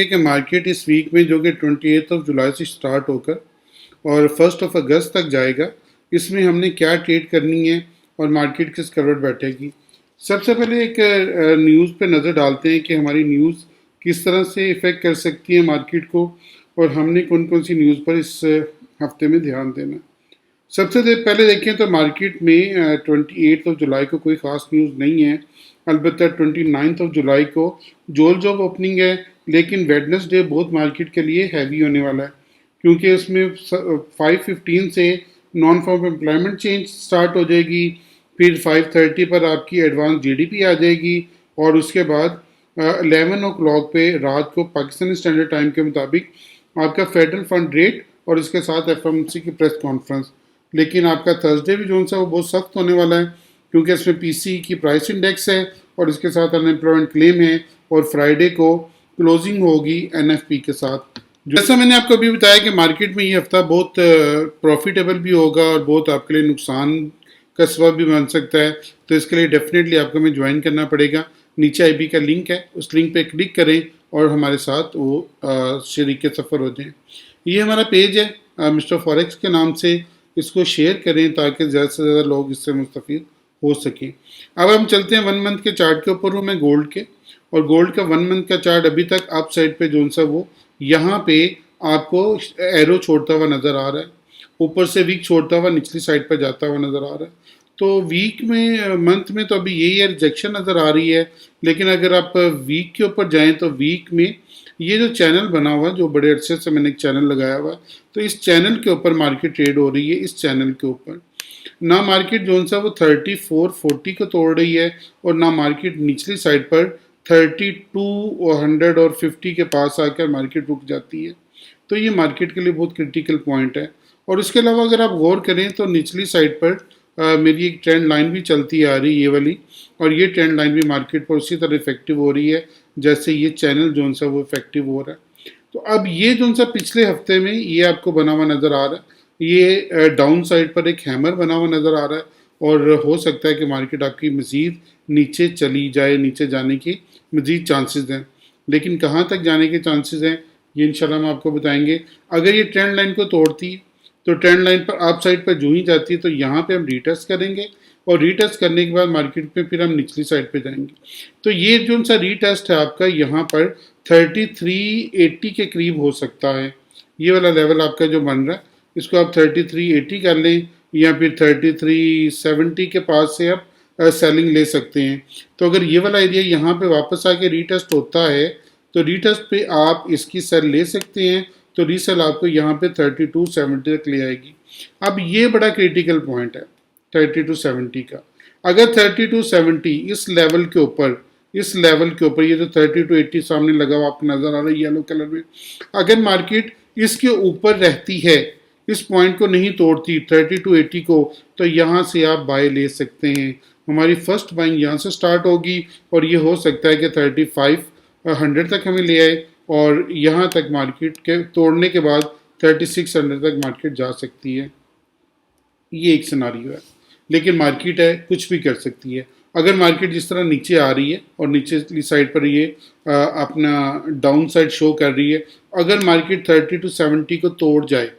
कि मार्केट इस वीक में जो कि 28 जुलाई से स्टार्ट होकर और 1 अगस्त तक जाएगा, इसमें हमने क्या ट्रेड करनी है और मार्केट किस करवट बैठेगी। सबसे पहले एक न्यूज़ पे नज़र डालते हैं कि हमारी न्यूज़ किस तरह से इफ़ेक्ट कर सकती है मार्केट को और हमने कौन कौन सी न्यूज़ पर इस हफ्ते में ध्यान देना है। सबसे पहले देखें तो मार्केट में 28 जुलाई को कोई ख़ास न्यूज़ नहीं है। अलबत्ता 29 जुलाई को जोल जॉब ओपनिंग है, लेकिन वेडनेसडे बहुत मार्केट के लिए हैवी होने वाला है क्योंकि उसमें 5:15 से non farm employment change start हो जाएगी। फिर 5:30 पर आपकी एडवांस जीडीपी आ जाएगी और उसके बाद 11 o'clock पे रात को पाकिस्तानी स्टैंडर्ड टाइम के मुताबिक आपका फेडरल फंड रेट और इसके साथ एफएमसी की प्रेस कॉन्फ्रेंस। लेकिन आपका थर्सडे भी जो सा वो बहुत सख्त होने वाला है क्योंकि इसमें पीसी की प्राइस इंडेक्स है और इसके साथ अनएम्प्लॉयमेंट क्लेम है और फ्राइडे को क्लोजिंग होगी एनएफपी के साथ। जैसा मैंने आपको अभी बताया कि मार्केट में ये हफ्ता बहुत प्रॉफिटेबल भी होगा और बहुत आपके लिए नुकसान का सबब भी बन सकता है, तो इसके लिए डेफिनेटली आपको हमें ज्वाइन करना पड़ेगा। नीचे आईबी का लिंक है, उस लिंक पे क्लिक करें और हमारे साथ वो शरीक सफ़र हो जाएं। ये हमारा पेज है मिस्टर फॉरेक्स के नाम से, इसको शेयर करें ताकि ज़्यादा से ज़्यादा लोग इससे मुस्तफ़ीद हो सकें। अब हम चलते हैं 1 मंथ के चार्ट के ऊपर हूँ मैं गोल्ड के, और गोल्ड का 1 मंथ का चार्ट अभी तक अप साइड पे जो सा वो यहाँ पे आपको एरो छोड़ता हुआ नज़र आ रहा है, ऊपर से वीक छोड़ता हुआ निचली साइड पर जाता हुआ नज़र आ रहा है। तो वीक में मंथ में तो अभी यही है, रिजेक्शन नज़र आ रही है। लेकिन अगर आप वीक के ऊपर जाएं तो वीक में ये जो चैनल बना हुआ है, जो बड़े अरसे से मैंने एक चैनल लगाया हुआ है, तो इस चैनल के ऊपर मार्केट ट्रेड हो रही है। इस चैनल के ऊपर ना मार्केट जो सा वो 3440 को तोड़ रही है और ना मार्केट निचली साइड पर 3200 और 50 के पास आकर मार्केट रुक जाती है। तो ये मार्केट के लिए बहुत क्रिटिकल पॉइंट है। और इसके अलावा अगर आप गौर करें तो निचली साइड पर मेरी एक ट्रेंड लाइन भी चलती आ रही है, ये वाली, और ये ट्रेंड लाइन भी मार्केट पर उसी तरह इफेक्टिव हो रही है जैसे ये चैनल जो सा वो इफेक्टिव हो रहा है। तो अब ये जो सा पिछले हफ्ते में ये आपको बना हुआ नज़र आ रहा है, ये डाउन साइड पर एक हैमर बना हुआ नज़र आ रहा है और हो सकता है कि मार्केट आपकी मज़ीद नीचे चली जाए, नीचे जाने की मज़ीद चांसेस हैं। लेकिन कहाँ तक जाने के चांसेस हैं ये इंशाल्लाह हम आपको बताएंगे। अगर ये ट्रेंड लाइन को तोड़ती है तो ट्रेंड लाइन पर अप साइड पर जो ही जाती है तो यहाँ पे हम रीटेस्ट करेंगे और रीटेस्ट करने के बाद मार्केट में फिर हम निचली साइड पे जाएंगे। तो ये जो सा रीटेस्ट है आपका यहाँ पर 3380 के करीब हो सकता है। ये वाला लेवल आपका जो बन रहा है इसको आप 3380 कर लें या फिर 3370 के पास से आप सेलिंग ले सकते हैं। तो अगर ये वाला एरिया यहाँ पे वापस आके रीटेस्ट होता है तो रीटेस्ट पे आप इसकी सेल ले सकते हैं, तो रीसेल आपको यहाँ पे 3270 तक ले आएगी। अब ये बड़ा क्रिटिकल पॉइंट है 3270 का। अगर 3270 इस लेवल के ऊपर ये जो 3280 सामने लगा हुआ आपको नजर आ रहा है येलो कलर में, अगर मार्केट इसके ऊपर रहती है, इस पॉइंट को नहीं तोड़ती 3280 को, तो यहाँ से आप बाय ले सकते हैं। हमारी फर्स्ट बाइंग यहाँ से स्टार्ट होगी और ये हो सकता है कि 3500 तक हमें ले आए और यहाँ तक मार्केट के तोड़ने के बाद 3600 तक मार्केट जा सकती है। ये एक सिनारियो है, लेकिन मार्केट है कुछ भी कर सकती है। अगर मार्केट जिस तरह नीचे आ रही है और नीचे साइड पर ये अपना डाउन साइड शो कर रही है, अगर मार्केट 3270 को तोड़ जाए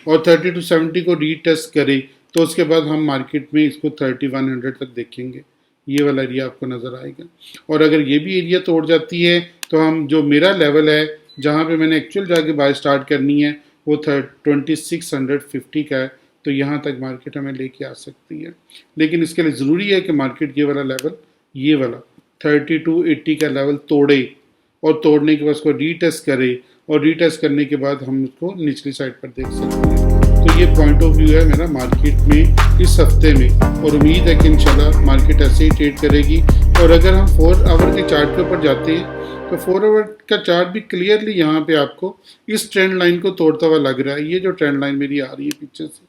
और 3270 को रीटेस्ट करे तो उसके बाद हम मार्केट में इसको 3100 तक देखेंगे। ये वाला एरिया आपको नज़र आएगा। और अगर ये भी एरिया तोड़ जाती है तो हम जो मेरा लेवल है जहाँ पे मैंने एक्चुअल जाके बाय स्टार्ट करनी है वो 2650 का है, तो यहाँ तक मार्केट हमें लेके आ सकती है। लेकिन इसके लिए ज़रूरी है कि मार्केट ये वाला लेवल, ये वाला 3280 का लेवल तोड़े और तोड़ने के बाद उसको रीटेस्ट करे और रीटेस्ट करने के बाद हम उसको निचली साइड पर देख सकते हैं। तो ये पॉइंट ऑफ व्यू है मेरा मार्केट में इस हफ्ते में, और उम्मीद है कि इंशाल्लाह मार्केट ऐसे ही ट्रेड करेगी। और अगर हम 4 आवर के चार्ट के ऊपर जाते हैं तो 4 आवर का चार्ट भी क्लियरली यहाँ पे आपको इस ट्रेंड लाइन को तोड़ता हुआ लग रहा है। ये जो ट्रेंड लाइन मेरी आ रही है पीछे से,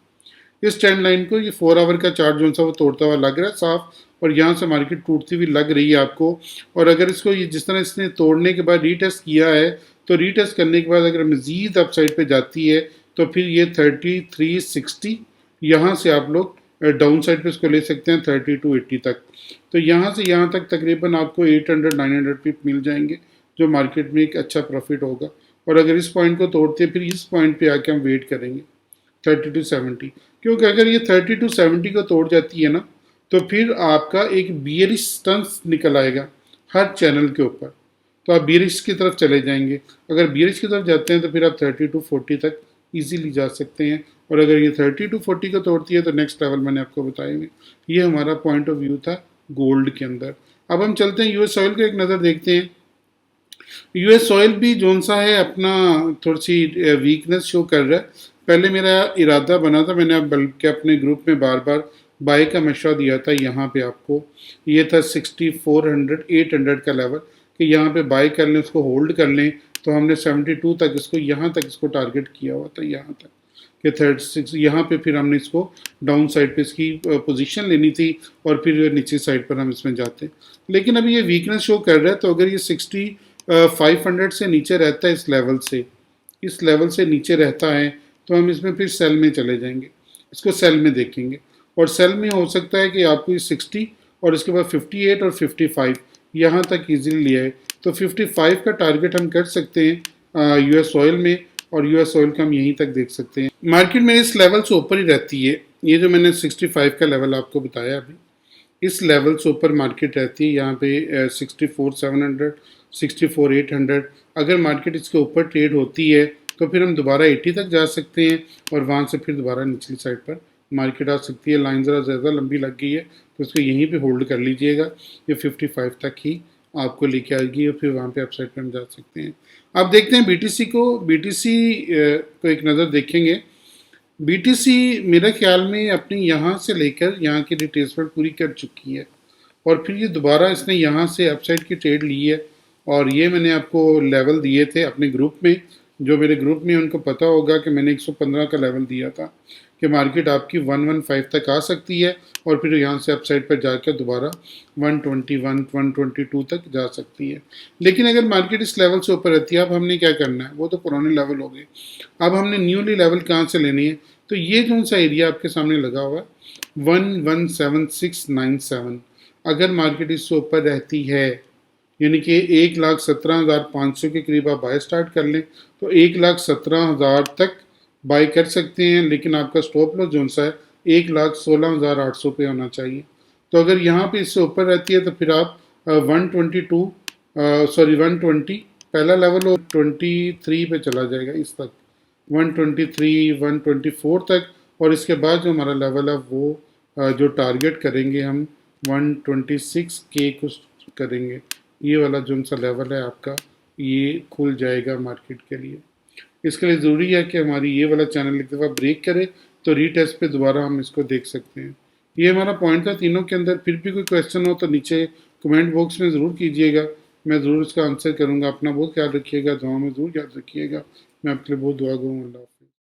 इस ट्रेंड लाइन को ये 4 आवर का चार्ट जो सा वो तोड़ता हुआ लग रहा है साफ, और यहाँ से मार्केट टूटती हुई लग रही है आपको। और अगर इसको ये जिस तरह इसने तोड़ने के बाद रीटेस्ट किया है, तो रीटेस्ट करने के बाद अगर मज़ीद अप साइड पे जाती है तो फिर ये 3360 यहाँ से आप लोग डाउन साइड पे इसको ले सकते हैं 3280 तक। तो यहाँ से यहाँ तक तकरीबन आपको 800-900 पिप मिल जाएंगे जो मार्केट में एक अच्छा प्रॉफिट होगा। और अगर इस पॉइंट को तोड़ते हैं फिर इस पॉइंट पे आके हम वेट करेंगे 30 to 70, क्योंकि अगर ये 30 to 70 को तोड़ जाती है ना तो फिर आपका एक बियरिश स्टंस निकल आएगा हर चैनल के ऊपर, तो आप बियरिश की तरफ चले जाएंगे। अगर बियरिश की तरफ जाते हैं तो फिर आप 30 to 40 तक इजीली जा सकते हैं, और अगर ये 30 to 40 को तोड़ती है तो नेक्स्ट लेवल मैंने आपको बताएंगे। ये हमारा पॉइंट ऑफ व्यू था गोल्ड के अंदर। अब हम चलते हैं यूएस ऑयल को एक नज़र देखते हैं। यूएस ऑयल भी जोन सा है अपना थोड़ी सी वीकनेस शो कर रहा है। पहले मेरा इरादा बना था, मैंने बल्कि अपने ग्रुप में बार बार बाय का मशवरा दिया था यहाँ पे आपको, ये था 6400 800 का लेवल कि यहाँ पे बाय कर लें, उसको होल्ड कर लें। तो हमने 72 तक इसको यहाँ तक इसको टारगेट किया हुआ था, यहाँ तक कि 36 यहाँ पे फिर हमने इसको डाउन साइड पे इसकी पोजीशन लेनी थी और फिर नीचे साइड पर हम इसमें जाते। लेकिन अभी ये वीकनेस शो कर रहा है, तो अगर ये 500 से नीचे रहता है, इस लेवल से नीचे रहता है तो हम इसमें फिर सेल में चले जाएंगे, इसको सेल में देखेंगे। और सेल में हो सकता है कि आपको ये 60 और इसके बाद 58 और 55 यहाँ तक इजीली लिया है, तो 55 का टारगेट हम कर सकते हैं यूएस ऑयल में, और यूएस ऑयल का हम यहीं तक देख सकते हैं। मार्केट में इस लेवल से ऊपर ही रहती है, ये जो मैंने 65 का लेवल आपको बताया अभी, इस लेवल से ऊपर मार्केट रहती है। यहाँ पे 64,700 64,800, अगर मार्केट इसके ऊपर ट्रेड होती है तो फिर हम दोबारा 80 तक जा सकते हैं और वहाँ से फिर दोबारा निचली साइड पर मार्केट आ सकती है। लाइन ज़रा ज़्यादा लंबी लग गई है तो इसको यहीं पे होल्ड कर लीजिएगा, ये 55 तक ही आपको लेके आएगी और फिर वहाँ पे अपसाइड पर हम जा सकते हैं। अब देखते हैं बीटीसी को एक नज़र देखेंगे। बीटीसी मेरे ख्याल में अपनी यहाँ से लेकर यहाँ की रिट्रेसमेंट पूरी कर चुकी है और फिर ये दोबारा इसने यहाँ से अपसाइड की ट्रेड ली है। और ये मैंने आपको लेवल दिए थे अपने ग्रुप में, जो मेरे ग्रुप में उनको पता होगा कि मैंने 115 का लेवल दिया था कि मार्केट आपकी 115 तक आ सकती है और फिर यहाँ से अपसाइड पर जाकर दोबारा 121 122 तक जा सकती है। लेकिन अगर मार्केट इस लेवल से ऊपर रहती है, अब हमने क्या करना है, वो तो पुराने लेवल हो गए, अब हमने न्यूली लेवल कहाँ से लेनी है। तो ये जो सा एरिया आपके सामने लगा हुआ है 117697, अगर मार्केट इससे ऊपर रहती है यानी कि 1,17,500 के करीब आप बाय स्टार्ट कर लें तो 1,17,000 तक बाय कर सकते हैं। लेकिन आपका स्टॉप लॉस जोन सा है 1,16,800 पे होना चाहिए। तो अगर यहाँ पे इससे ऊपर रहती है तो फिर आप 120 पहला लेवल और 23 पे चला जाएगा, इस तक 123 124 तक, और इसके बाद जो हमारा लेवल है वो जो टारगेट करेंगे हम 126 के कुछ करेंगे। ये वाला जो सा लेवल है आपका ये खुल जाएगा मार्केट के लिए। इसके लिए ज़रूरी है कि हमारी ये वाला चैनल एक दफ़ा ब्रेक करे तो रीटेस्ट पे दोबारा हम इसको देख सकते हैं। ये हमारा पॉइंट था तीनों के अंदर। फिर भी कोई क्वेश्चन हो तो नीचे कमेंट बॉक्स में ज़रूर कीजिएगा, मैं ज़रूर इसका आंसर करूँगा। अपना बहुत ख्याल रखिएगा, दुआ में ज़रूर याद रखिएगा। मैं आपके लिए बहुत दुआ करूँगा।